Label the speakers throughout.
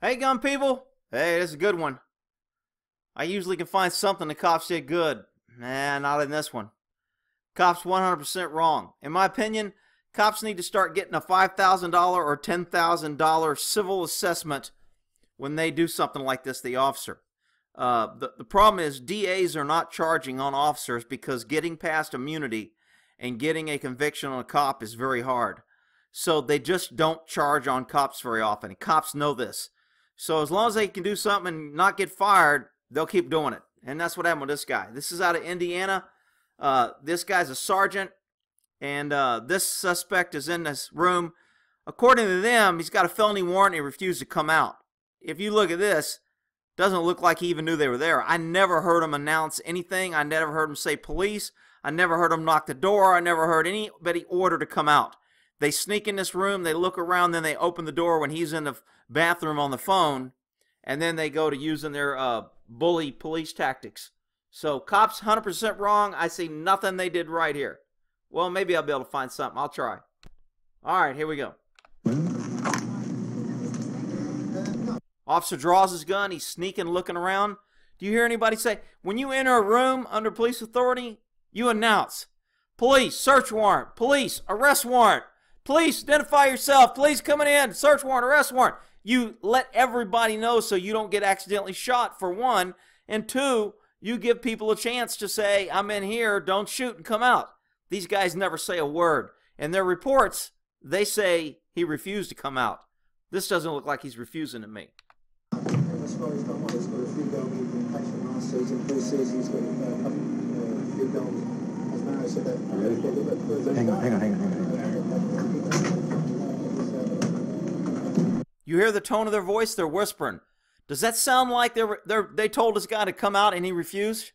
Speaker 1: Hey, gun people. Hey, this is a good one. I usually can find something the cops did good. Nah, not in this one. Cops 100% wrong. In my opinion, cops need to start getting a $5,000 or $10,000 civil assessment when they do something like this, the officer. The problem is DAs are not charging on officers because getting past immunity and getting a conviction on a cop is very hard. So they just don't charge on cops very often. And cops know this. So as long as they can do something and not get fired, they'll keep doing it. And that's what happened with this guy. This is out of Indiana. This guy's a sergeant, and this suspect is in this room. According to them, he's got a felony warrant and he refused to come out. If you look at this, doesn't look like he even knew they were there. I never heard him announce anything. I never heard him say police. I never heard him knock the door. I never heard anybody order to come out. They sneak in this room, they look around, then they open the door when he's in the bathroom on the phone, and then they go to using their bully police tactics. So cops 100% wrong. I see nothing they did right here. Well, maybe I'll be able to find something. I'll try. All right, here we go. Officer draws his gun. He's sneaking, looking around. Do you hear anybody say, when you enter a room under police authority, you announce, police, search warrant, police, arrest warrant, police, identify yourself, police coming in, search warrant, arrest warrant. You let everybody know so you don't get accidentally shot, for one, and two, you give people a chance to say, I'm in here, don't shoot, and come out. These guys never say a word. In their reports, they say he refused to come out. This doesn't look like he's refusing to me.
Speaker 2: Hang on.
Speaker 1: You hear the tone of their voice? They're whispering. Does that sound like they told this guy to come out and he refused?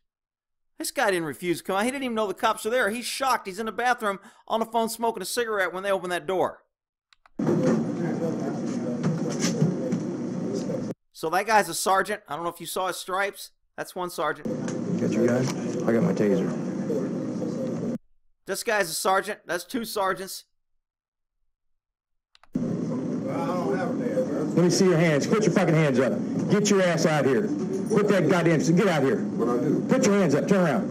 Speaker 1: This guy didn't refuse to come out. He didn't even know the cops were there. He's shocked. He's in the bathroom on the phone smoking a cigarette when they open that door. So that guy's a sergeant. I don't know if you saw his stripes. That's one sergeant.
Speaker 2: Got your gun? I got my taser.
Speaker 1: This guy's a sergeant. That's two sergeants.
Speaker 2: Let me see your hands. Put your fucking hands up. Get your ass out here. Put that goddamn... Get out here. What I do? Put your hands up. Turn around.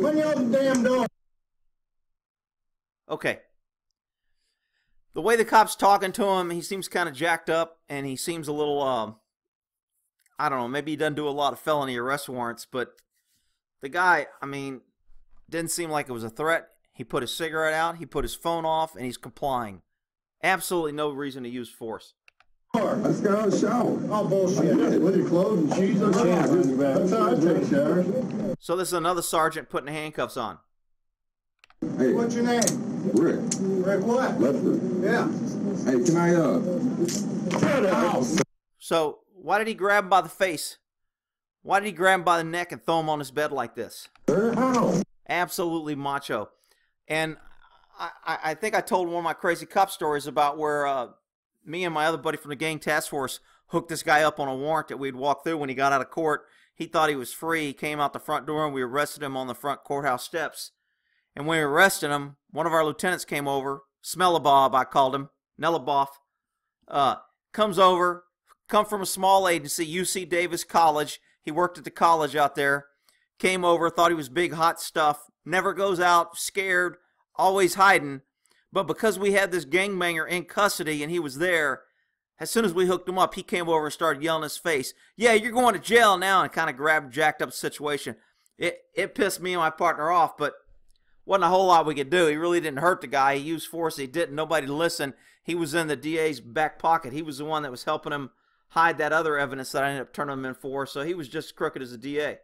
Speaker 2: Open your damn door.
Speaker 1: Okay. The way the cop's talking to him, he seems kind of jacked up, and he seems a little, I don't know, maybe he doesn't do a lot of felony arrest warrants, but the guy, I mean, didn't seem like it was a threat. He put his cigarette out, he put his phone off, and he's complying. Absolutely no reason to use force.
Speaker 2: Let's go on the shower.
Speaker 3: Oh, bullshit. With your clothes and shoes on your back. That's how I take showers.
Speaker 1: So this is another sergeant putting the handcuffs on.
Speaker 2: Hey.
Speaker 3: What's your name?
Speaker 2: Rick.
Speaker 3: Rick what?
Speaker 2: Lester.
Speaker 3: Yeah.
Speaker 2: Hey, can I,
Speaker 3: Shut up.
Speaker 1: So why did he grab him by the face? Why did he grab him by the neck and throw him on his bed like this?
Speaker 2: How?
Speaker 1: Absolutely macho. And I think I told one of my crazy cop stories about where me and my other buddy from the gang task force hooked this guy up on a warrant that we'd walk through when he got out of court. He thought he was free. He came out the front door and we arrested him on the front courthouse steps. And when we arrested him, one of our lieutenants came over, Smellabob, I called him, Nellaboff, comes over, come from a small agency, UC Davis College. He worked at the college out there, came over, thought he was big hot stuff, never goes out, scared, always hiding. But because we had this gangbanger in custody and he was there, as soon as we hooked him up, he came over and started yelling in his face, yeah, you're going to jail now, and kind of grabbed, jacked up the situation. It pissed me and my partner off, but wasn't a whole lot we could do. He really didn't hurt the guy. He used force. He didn't. Nobody listened. He was in the DA's back pocket. He was the one that was helping him hide that other evidence that I ended up turning him in for. So he was just as crooked as a DA.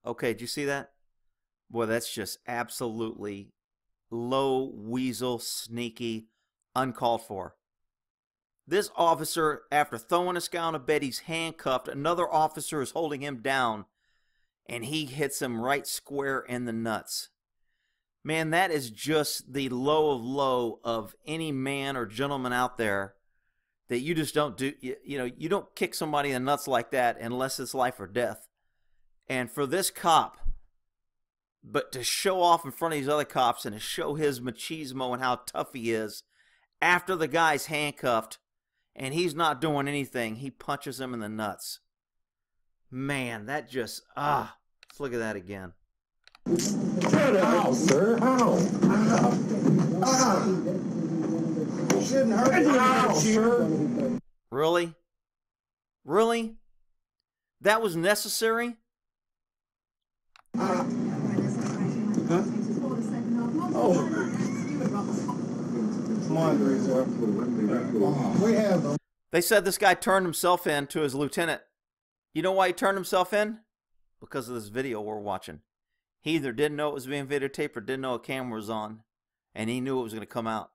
Speaker 1: Okay, did you see that? Boy, that's just absolutely low, weasel, sneaky, uncalled for. This officer, after throwing this guy on a bed, he's handcuffed. Another officer is holding him down, and he hits him right square in the nuts. Man, that is just the low of low of any man or gentleman out there that you just don't do. You don't kick somebody in the nuts like that unless it's life or death. And for this cop But to show off in front of these other cops and to show his machismo and how tough he is, after the guy's handcuffed and he's not doing anything, he punches him in the nuts. Man, that just, let's look at that again.
Speaker 2: Shut up, sir. Ow. You shouldn't hurt you.
Speaker 1: Really? Really? That was necessary?
Speaker 3: We have them.
Speaker 1: They said this guy turned himself in to his lieutenant. You know why he turned himself in? Because of this video we're watching. He either didn't know it was being videotaped or didn't know a camera was on, and he knew it was going to come out.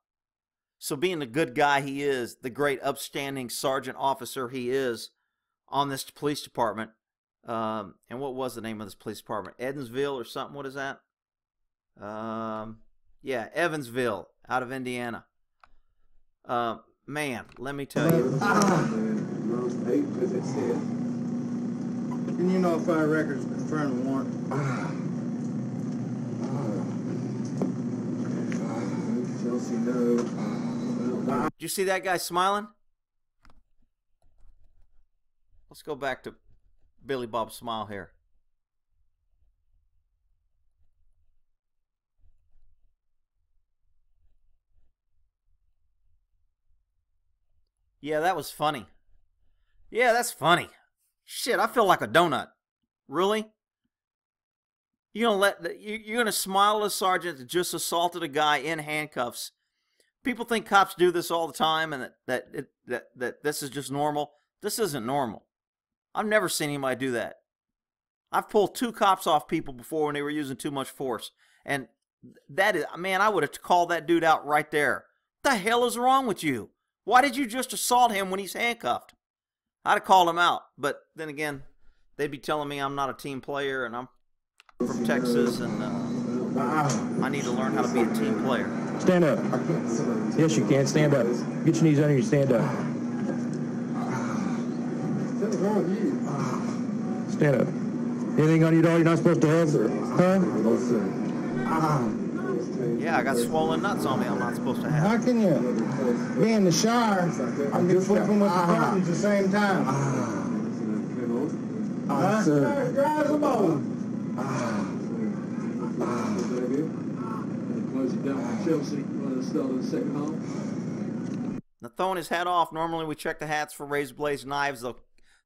Speaker 1: So being the good guy he is, the great upstanding sergeant officer he is on this police department, and what was the name of this police department? Evansville or something? What is that? Yeah, Evansville, out of Indiana. Man, let me tell you.
Speaker 3: Can you notify records confirm the warrant? Chelsea, no.
Speaker 1: Did you see that guy smiling? Let's go back to Billy Bob's smile here. Yeah, that was funny. Yeah, that's funny. Shit, I feel like a donut. Really? You're gonna smile at a sergeant that just assaulted a guy in handcuffs. People think cops do this all the time and that this is just normal. This isn't normal. I've never seen anybody do that. I've pulled 2 cops off people before when they were using too much force. And that is, man, I would have called that dude out right there. What the hell is wrong with you? Why did you just assault him when he's handcuffed? I'd have called him out. But then again, they'd be telling me I'm not a team player and I'm from Texas and I need to learn how to be a team player.
Speaker 2: Stand up. Yes, you can. Stand up. Get your knees under you. Stand up. Stand up. Anything on you, dog, you're not supposed to have? Huh?
Speaker 3: No, sir.
Speaker 1: Yeah, I got swollen nuts on me I'm not supposed to have.
Speaker 3: How can you be in the shower and be flipping with the buttons at the same time?
Speaker 2: Sir.
Speaker 3: Drive them on.
Speaker 1: Now, throwing his hat off, normally we check the hats for razor blades, knives.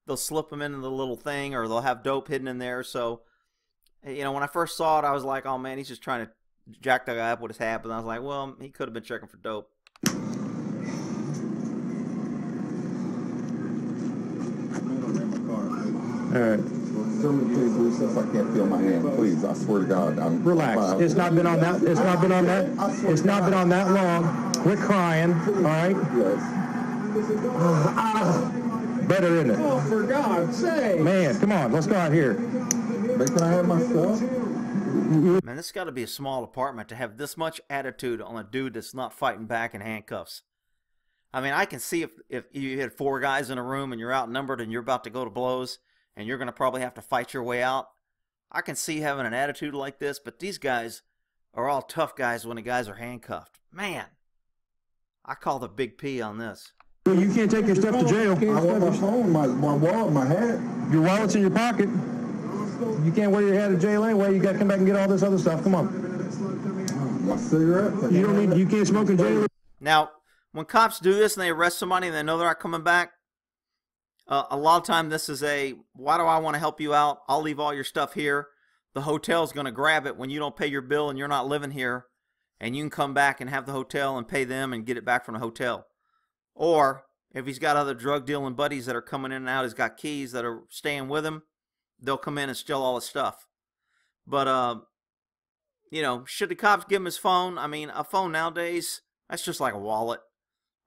Speaker 1: They'll slip them into the little thing, or they'll have dope hidden in there. So, you know, when I first saw it, I was like, oh man, he's just trying to jack the guy up with his hat. But I was like, well, he could have been checking for dope.
Speaker 2: All right.
Speaker 4: Tell me, please, do stuff. I can't feel my hand. Please, I swear to God.
Speaker 2: Relax. It's not been on that. It's not been on that. It's not been on that long. Quit crying. All right.
Speaker 4: Yes.
Speaker 2: Better, isn't it?
Speaker 3: Oh, for God's sake.
Speaker 2: Man, come on. Let's go out here.
Speaker 4: But can I have my stuff?
Speaker 1: Man, this got to be a small apartment to have this much attitude on a dude that's not fighting back in handcuffs. I mean, I can see if you had 4 guys in a room and you're outnumbered and you're about to go to blows and you're going to probably have to fight your way out. I can see having an attitude like this, but these guys are all tough guys when the guys are handcuffed. Man, I call the big P on this.
Speaker 2: You can't take your stuff to jail.
Speaker 4: I want my phone, my wallet, my hat.
Speaker 2: Your wallet's in your pocket. You can't wear your hat to jail anyway. You got to come back and get all this other stuff. Come on.
Speaker 4: My cigarette.
Speaker 2: You don't need. You can't smoke in jail.
Speaker 1: Now, when cops do this and they arrest somebody and they know they're not coming back, a lot of time this is why do I want to help you out? I'll leave all your stuff here. The hotel's going to grab it when you don't pay your bill and you're not living here, and you can come back and have the hotel and pay them and get it back from the hotel. Or if he's got other drug dealing buddies that are coming in and out, he's got keys that are staying with him, they'll come in and steal all his stuff. But, you know, should the cops give him his phone? I mean, a phone nowadays, that's just like a wallet.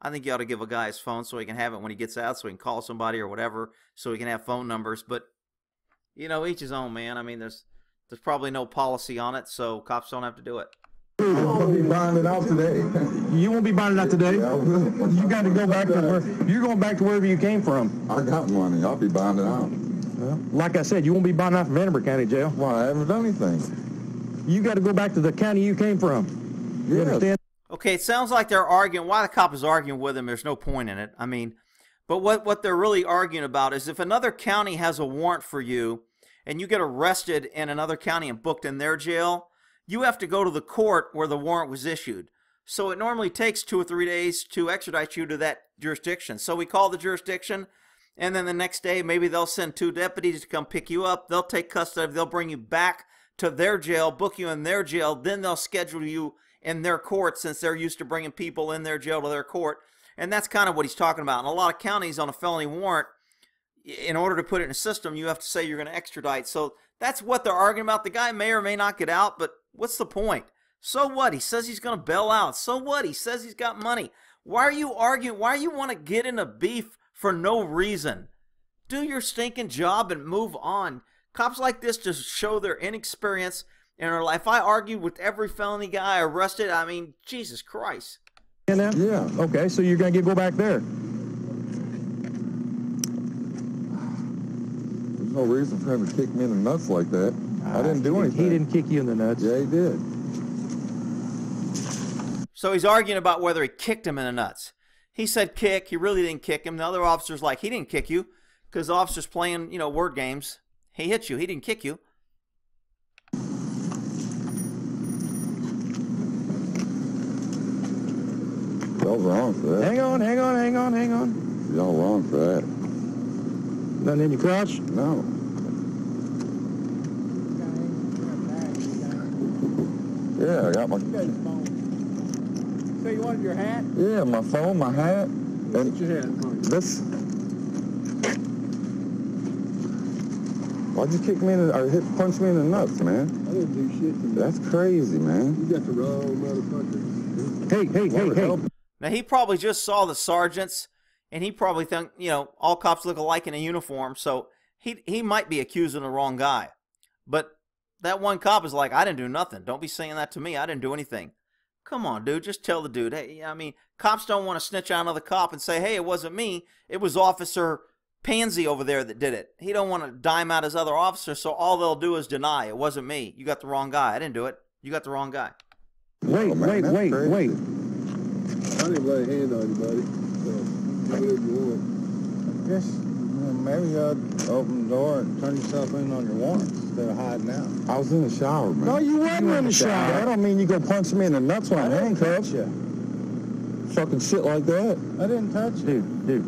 Speaker 1: I think you ought to give a guy his phone so he can have it when he gets out, so he can call somebody or whatever, so he can have phone numbers. But, you know, each his own, man. I mean, there's probably no policy on it, so cops don't have to do it.
Speaker 4: I'll be buying it out today.
Speaker 2: You won't be buying it out today. You got to go back to where you're going back to wherever you came from.
Speaker 4: I got money. I'll be buying it out.
Speaker 2: Well, like I said, you won't be buying out from Vanderbilt County Jail.
Speaker 4: Why? I haven't done anything.
Speaker 2: You got to go back to the county you came from. You understand?
Speaker 1: Okay, it sounds like they're arguing. Why the cop is arguing with him, there's no point in it. I mean, but what they're really arguing about is if another county has a warrant for you and you get arrested in another county and booked in their jail, you have to go to the court where the warrant was issued. So it normally takes 2 or 3 days to extradite you to that jurisdiction. So we call the jurisdiction, and then the next day maybe they'll send 2 deputies to come pick you up. They'll take custody. They'll bring you back to their jail, book you in their jail. Then they'll schedule you in their court since they're used to bringing people in their jail to their court. And that's kind of what he's talking about. In a lot of counties on a felony warrant, in order to put it in a system, you have to say you're going to extradite. So that's what they're arguing about. The guy may or may not get out, but what's the point? So what? He says he's going to bail out. So what? He says he's got money. Why are you arguing? Why do you want to get in a beef for no reason? Do your stinking job and move on. Cops like this just show their inexperience in our life. If I argued with every felony guy arrested, I mean, Jesus Christ.
Speaker 2: Yeah. Okay, so you're going to go back there.
Speaker 4: There's no reason for him to kick me in the nuts like that. I didn't do anything.
Speaker 2: He didn't kick you in the nuts.
Speaker 4: Yeah, he did.
Speaker 1: So he's arguing about whether he kicked him in the nuts. He said kick. He really didn't kick him. The other officer's like, he didn't kick you because the officer's playing, word games. He hit you. He didn't kick you.
Speaker 4: Y'all wrong for that.
Speaker 2: Hang on.
Speaker 4: Y'all wrong for that.
Speaker 2: Nothing in your crotch?
Speaker 4: No. Yeah, I got my...
Speaker 3: So you wanted your hat?
Speaker 4: Yeah, my phone, my hat. And
Speaker 3: Get your hat.
Speaker 4: this... Why'd you kick me in the... or punch me in the nuts, man?
Speaker 3: I didn't do shit to you.
Speaker 4: That's crazy, man.
Speaker 3: You got the wrong motherfucker.
Speaker 2: Hey.
Speaker 1: Now, he probably just saw the sergeants, and he probably think, all cops look alike in a uniform, so he might be accusing the wrong guy. But that one cop is like, I didn't do nothing. Don't be saying that to me. I didn't do anything. Come on, dude. Just tell the dude. Hey, I mean, cops don't want to snitch on another cop and say, hey, it wasn't me. It was Officer Pansy over there that did it. He don't want to dime out his other officer, so all they'll do is deny. It wasn't me. You got the wrong guy. I didn't do it. You got the wrong guy.
Speaker 2: Wait.
Speaker 3: I didn't lay a hand on you, buddy. So, do whatever you want.
Speaker 5: Yes, maybe you ought to open the door and turn yourself in on your warrants instead of hiding out.
Speaker 4: I was in the shower, man.
Speaker 2: No, you wasn't in the shower.
Speaker 4: That don't mean you go punch me in the nuts when I'm handcuffed.
Speaker 5: You.
Speaker 4: Fucking shit like that.
Speaker 5: I didn't touch you.
Speaker 2: Dude.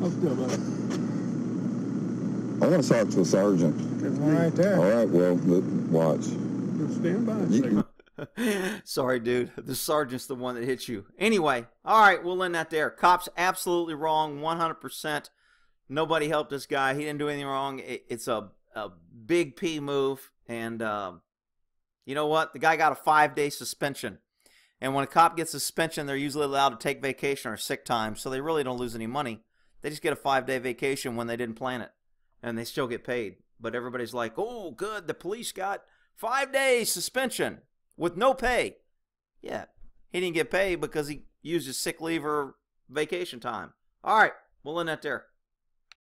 Speaker 3: I'm still up.
Speaker 4: I want to talk to a sergeant.
Speaker 5: There's one right there.
Speaker 4: All right, well, watch.
Speaker 3: Just stand by a second.
Speaker 1: Sorry, dude. The sergeant's the one that hit you. Anyway, all right, we'll end that there. Cops absolutely wrong, 100%. Nobody helped this guy. He didn't do anything wrong. It's a big P move. And you know what? The guy got a 5-day suspension. And when a cop gets a suspension, they're usually allowed to take vacation or sick time, so they really don't lose any money. They just get a 5-day vacation when they didn't plan it, and they still get paid. But everybody's like, oh, good, the police got 5 days suspension with no pay. Yeah, he didn't get paid because he used his sick leave or vacation time. All right, we'll end that there.